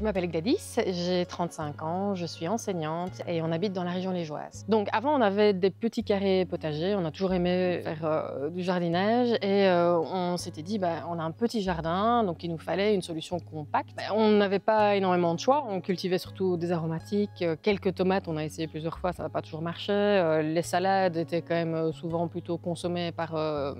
Je m'appelle Gladys, j'ai 35 ans, je suis enseignante et on habite dans la région liégeoise. Donc avant on avait des petits carrés potagers, on a toujours aimé faire du jardinage et on s'était dit on a un petit jardin donc il nous fallait une solution compacte. On n'avait pas énormément de choix, on cultivait surtout des aromatiques, quelques tomates on a essayé plusieurs fois, ça n'a pas toujours marché. Les salades étaient quand même souvent plutôt consommées par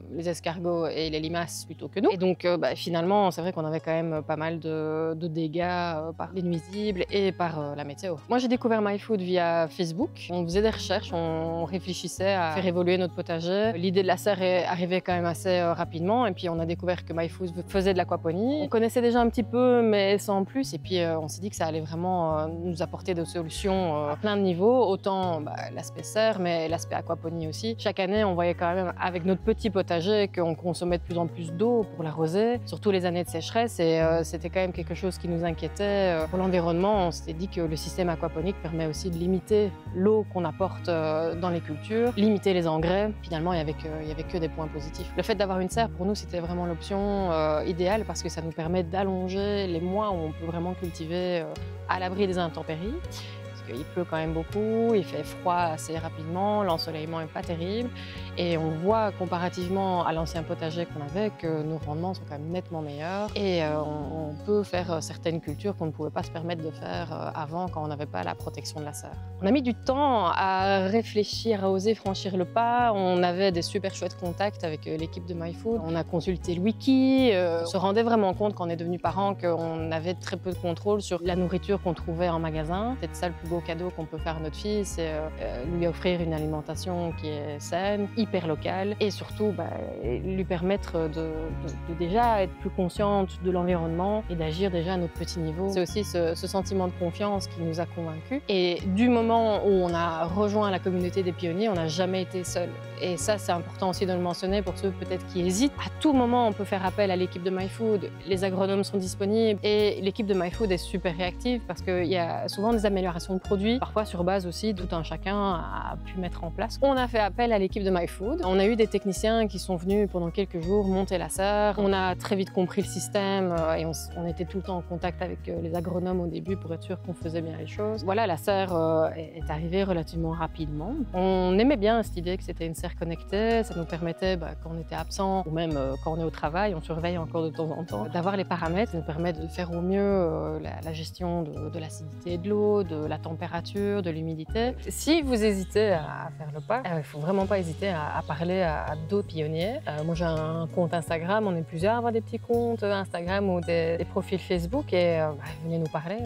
les escargots et les limaces plutôt que nous. Et donc finalement c'est vrai qu'on avait quand même pas mal de dégâts par les nuisibles et par la météo. Moi j'ai découvert MyFood via Facebook. On faisait des recherches, on réfléchissait à faire évoluer notre potager. L'idée de la serre est arrivée quand même assez rapidement et puis on a découvert que MyFood faisait de l'aquaponie. On connaissait déjà un petit peu mais sans plus et puis on s'est dit que ça allait vraiment nous apporter des solutions à plein de niveaux, autant l'aspect serre mais l'aspect aquaponie aussi. Chaque année on voyait quand même avec notre petit potager qu'on consommait de plus en plus d'eau pour l'arroser, surtout les années de sécheresse et c'était quand même quelque chose qui nous inquiétait. Pour l'environnement, on s'était dit que le système aquaponique permet aussi de limiter l'eau qu'on apporte dans les cultures, limiter les engrais. Finalement, il y avait que des points positifs. Le fait d'avoir une serre, pour nous, c'était vraiment l'option idéale parce que ça nous permet d'allonger les mois où on peut vraiment cultiver à l'abri des intempéries. Il pleut quand même beaucoup, il fait froid assez rapidement, l'ensoleillement n'est pas terrible et on voit comparativement à l'ancien potager qu'on avait que nos rendements sont quand même nettement meilleurs et on peut faire certaines cultures qu'on ne pouvait pas se permettre de faire avant quand on n'avait pas la protection de la serre. On a mis du temps à réfléchir, à oser franchir le pas. On avait des super chouettes contacts avec l'équipe de MyFood. On a consulté le wiki, on se rendait vraiment compte quand on est devenu parents qu'on avait très peu de contrôle sur la nourriture qu'on trouvait en magasin. C'était ça le plus beau cadeau qu'on peut faire à notre fille, c'est lui offrir une alimentation qui est saine, hyper locale et surtout lui permettre de déjà être plus consciente de l'environnement et d'agir déjà à notre petit niveau. C'est aussi ce sentiment de confiance qui nous a convaincus et du moment où on a rejoint la communauté des pionniers, on n'a jamais été seul. Et ça, c'est important aussi de le mentionner pour ceux peut-être qui hésitent. À tout moment, on peut faire appel à l'équipe de MyFood. Les agronomes sont disponibles et l'équipe de MyFood est super réactive parce qu'il y a souvent des améliorations de produits, parfois sur base aussi tout un chacun a pu mettre en place. On a fait appel à l'équipe de MyFood. On a eu des techniciens qui sont venus pendant quelques jours monter la serre. On a très vite compris le système et on était tout le temps en contact avec les agronomes au début pour être sûr qu'on faisait bien les choses. Voilà, la serre est arrivée relativement rapidement. On aimait bien cette idée que c'était une serre connectée. Ça nous permettait, quand on était absent ou même quand on est au travail, on surveille encore de temps en temps, d'avoir les paramètres. Ça nous permet de faire au mieux la gestion de l'acidité de l'eau, de la température, de l'humidité. Si vous hésitez à faire le pas, il ne faut vraiment pas hésiter à parler à d'autres pionniers. Moi j'ai un compte Instagram, on est plusieurs à avoir des petits comptes Instagram ou des profils Facebook et venez nous parler.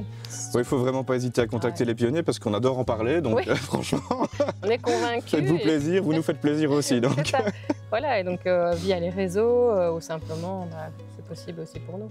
Il ne faut vraiment pas hésiter à contacter les pionniers parce qu'on adore en parler, donc franchement, on est convaincus. Faites-vous plaisir, vous nous faites plaisir aussi. Donc. Voilà, et donc via les réseaux ou simplement, c'est possible aussi pour nous.